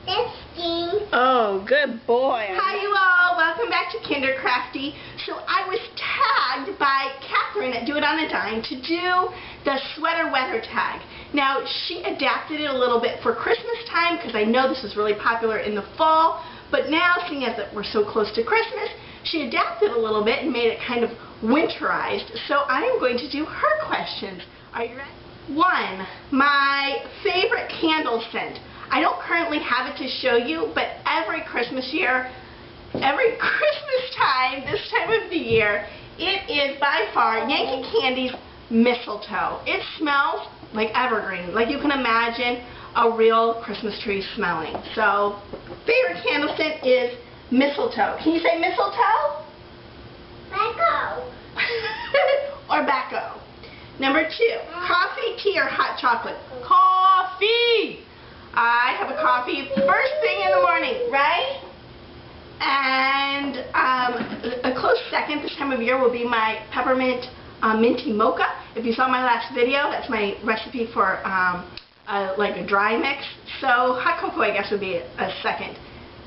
this thing. Oh, good boy. Hi, you all. Welcome back to Kindercrafty. So I was tagged by Kathryn at Doitonadime to do the sweater weather tag. Now, she adapted it a little bit for Christmas time because I know this was really popular in the fall. But now, seeing as that we're so close to Christmas, she adapted a little bit and made it kind of winterized. So I am going to do her questions. Are you ready? 1, my favorite candle scent. I don't currently have it to show you, but every Christmas year, every Christmas time, this time of the year, it is by far Yankee Candy's mistletoe. It smells like evergreen, like you can imagine a real Christmas tree smelling. So, favorite candle scent is mistletoe. Can you say mistletoe? Bacco. Or bacco. Number 2, coffee, tea, or hot chocolate? Coffee! I have a coffee first thing in the morning, right? And a close second this time of year will be my peppermint minty mocha. If you saw my last video, that's my recipe for like a dry mix. So hot cocoa, I guess, would be a second.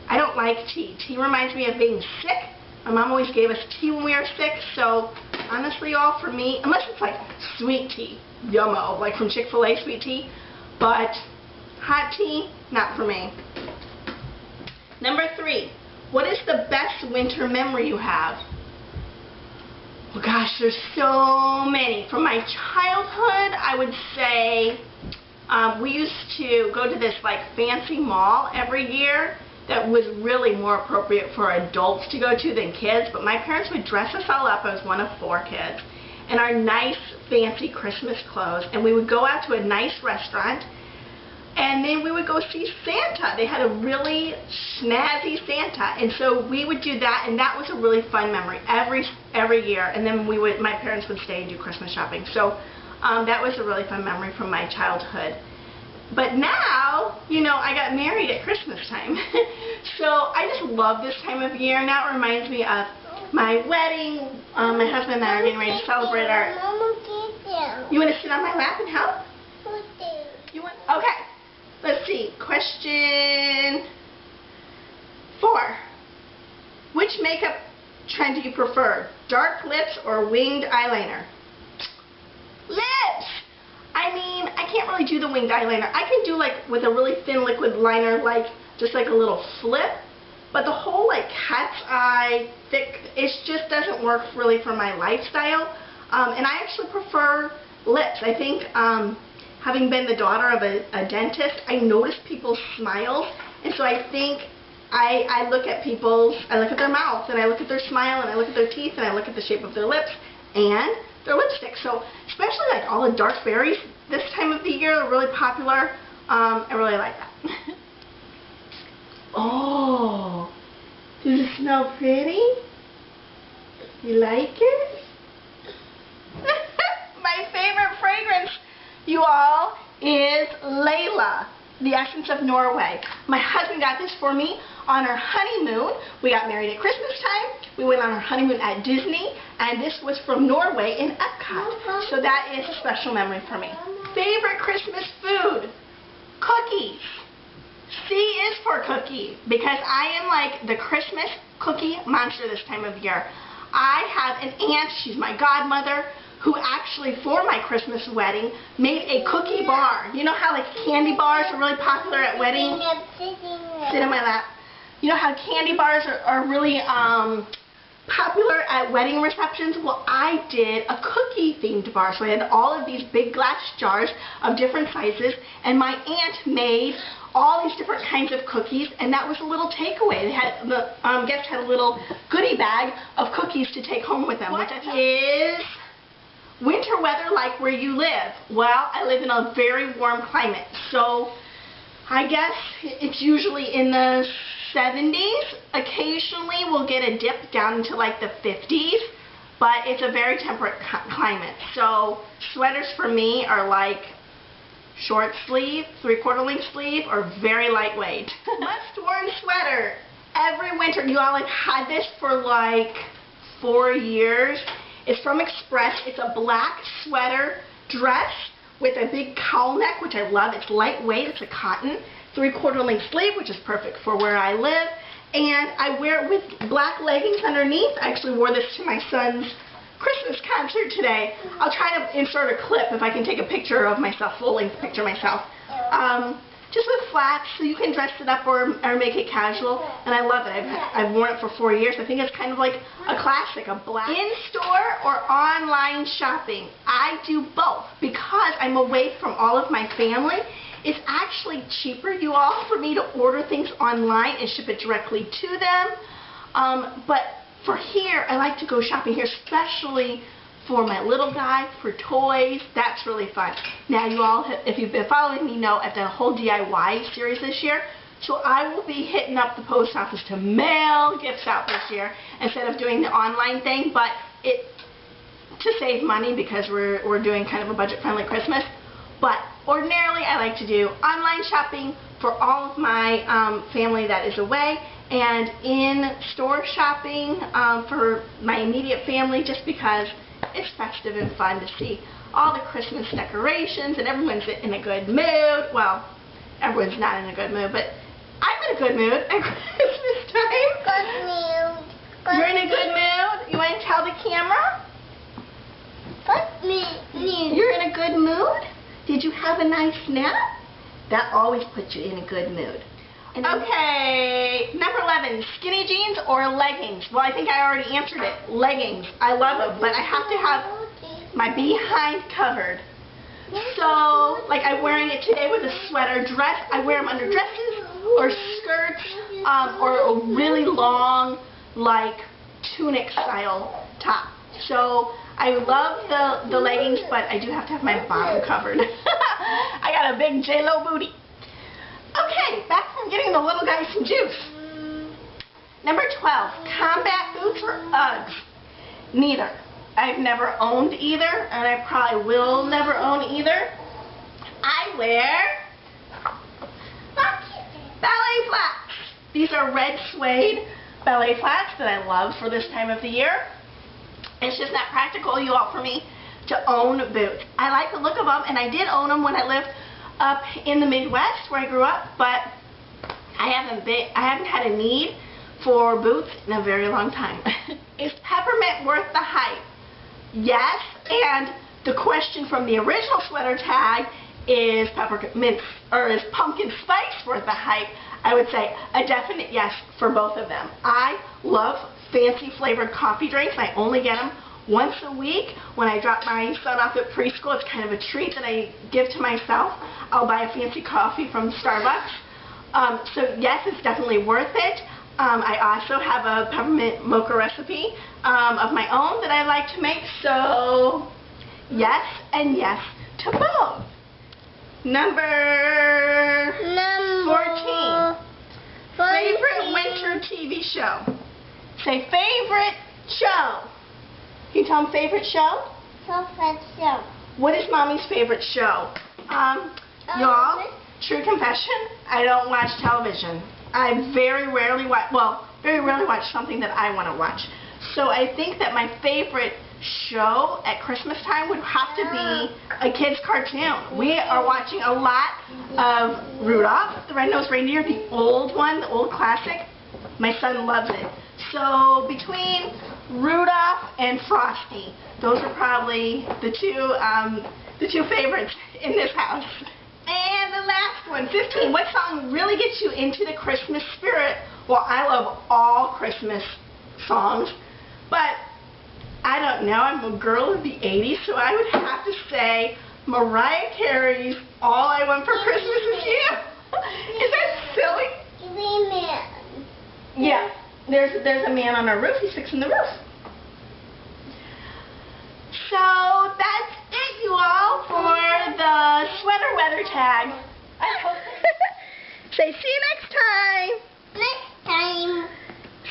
I don't like tea. Tea reminds me of being sick. My mom always gave us tea when we were sick, so honestly, all for me, unless it's like sweet tea, yummo, like from Chick-fil-A sweet tea, but hot tea, not for me. Number 3, what is the best winter memory you have? Oh gosh, there's so many. From my childhood, I would say we used to go to this like fancy mall every year that was really more appropriate for adults to go to than kids, but my parents would dress us all up. I was one of 4 kids, in our nice fancy Christmas clothes, and we would go out to a nice restaurant, and then we would go see Santa. They had a really snazzy Santa, and so we would do that, and that was a really fun memory every year. And then my parents would stay and do Christmas shopping. So that was a really fun memory from my childhood. But now, you know, I got married at Christmas time. So I just love this time of year. Now it reminds me of my wedding. My husband and I are getting ready to celebrate our... You want to sit on my lap and help? You want? Okay. Let's see. Question 4. Which makeup trend do you prefer? Dark lips or winged eyeliner? Lips! I mean, I can't really do the winged eyeliner. I can do like with a really thin liquid liner, like just like a little flip. But the whole like cat's eye, thick, it just doesn't work really for my lifestyle. And I actually prefer lips. I think having been the daughter of a dentist, I notice people's smiles. And so I think I look at their mouths, and I look at their smile, and I look at their teeth, and I look at the shape of their lips, and their lipstick. So especially like all the dark berries this time of the year are really popular. I really like that. Oh, does it smell pretty? You like it? My favorite fragrance, you all, is Layla, the essence of Norway. My husband got this for me on our honeymoon. We got married at Christmas time. We went on our honeymoon at Disney, and this was from Norway in Epcot. So that is a special memory for me. Favorite Christmas food? Cookies. C is for cookie, because I am like the Christmas cookie monster this time of year. I have an aunt, she's my godmother, who actually, for my Christmas wedding, made a cookie bar. You know how like candy bars are really popular at weddings? Sit on my lap. You know how candy bars are really popular at wedding receptions? Well, I did a cookie-themed bar. So I had all of these big glass jars of different sizes, and my aunt made all these different kinds of cookies, and that was a little takeaway. They had the guests had a little goodie bag of cookies to take home with them. What is winter weather like where you live? Well, I live in a very warm climate, so I guess it's usually in the 70s. Occasionally we'll get a dip down into like the 50s, but it's a very temperate climate. So sweaters for me are like short sleeve, 3/4 length sleeve, or very lightweight. Must-worn sweater. Every winter, you all have had this for like 4 years. It's from Express. It's a black sweater dress with a big cowl neck, which I love. It's lightweight. It's a cotton 3/4 length sleeve, which is perfect for where I live. And I wear it with black leggings underneath. I actually wore this to my son's Christmas concert today. I'll try to insert a clip if I can take a picture of myself, full-length picture of myself. Just with flats, so you can dress it up or make it casual. And I love it. I've worn it for 4 years. I think it's kind of like a classic, a black. In-store or online shopping? I do both because I'm away from all of my family. It's actually cheaper, you all, for me to order things online and ship it directly to them. But for here, I like to go shopping here, especially for my little guy, for toys. That's really fun. Now, you all, if you've been following me, know I've done a whole DIY series this year. So I will be hitting up the post office to mail gifts out this year instead of doing the online thing. But to save money because we're doing kind of a budget-friendly Christmas. But ordinarily, I like to do online shopping for all of my family that is away, and in-store shopping for my immediate family, just because it's festive and fun to see all the Christmas decorations and everyone's in a good mood. Well, everyone's not in a good mood, but I'm in a good mood at Christmas time. Good mood. You're in a good mood? You want to tell the camera? Good mood. You're in a good mood? Did you have a nice nap? That always puts you in a good mood. Okay, number 11, skinny jeans or leggings? Well, I think I already answered it. Leggings. I love them, but I have to have my behind covered. So, like I'm wearing it today with a sweater dress. I wear them under dresses or skirts or a really long, like, tunic style top. So, I love the leggings, but I do have to have my bottom covered. I got a big J-Lo booty. Okay, back from getting the little guy some juice. Number 12, combat boots or Uggs? Neither. I've never owned either, and I probably will never own either. I wear ballet flats. These are red suede ballet flats that I love for this time of the year. It's just not practical, you all, for me to own boots. I like the look of them, and I did own them when I lived up in the Midwest where I grew up, but I haven't had a need for boots in a very long time. Is peppermint worth the hype? Yes, and the question from the original sweater tag is peppermint or is pumpkin spice worth the hype? I would say a definite yes for both of them. I love fancy flavored coffee drinks. I only get them once a week when I drop my son off at preschool. It's kind of a treat that I give to myself. I'll buy a fancy coffee from Starbucks. So yes, it's definitely worth it. I also have a peppermint mocha recipe of my own that I like to make. So yes and yes to both. Number 14. Favorite winter TV show. Say favorite show. Can you tell them favorite show? Favorite show. What is Mommy's favorite show? Y'all, true confession, I don't watch television. I very rarely watch something that I want to watch. So I think that my favorite show at Christmas time would have to be a kid's cartoon. We are watching a lot of Rudolph the Red-Nosed Reindeer, the old one, the old classic. My son loves it. So between Rudolph and Frosty, those are probably the two favorites in this house. And the last one, 15. What song really gets you into the Christmas spirit? Well, I love all Christmas songs, but I don't know. I'm a girl of the 80s, so I would have to say Mariah Carey's All I Want for Christmas Is You. Is that silly? Yeah. There's a man on our roof. He's fixing the roof. So that's it, you all, for the sweater weather tag. I hope. Say, see you next time. Next time.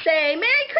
Say, Merry Christmas.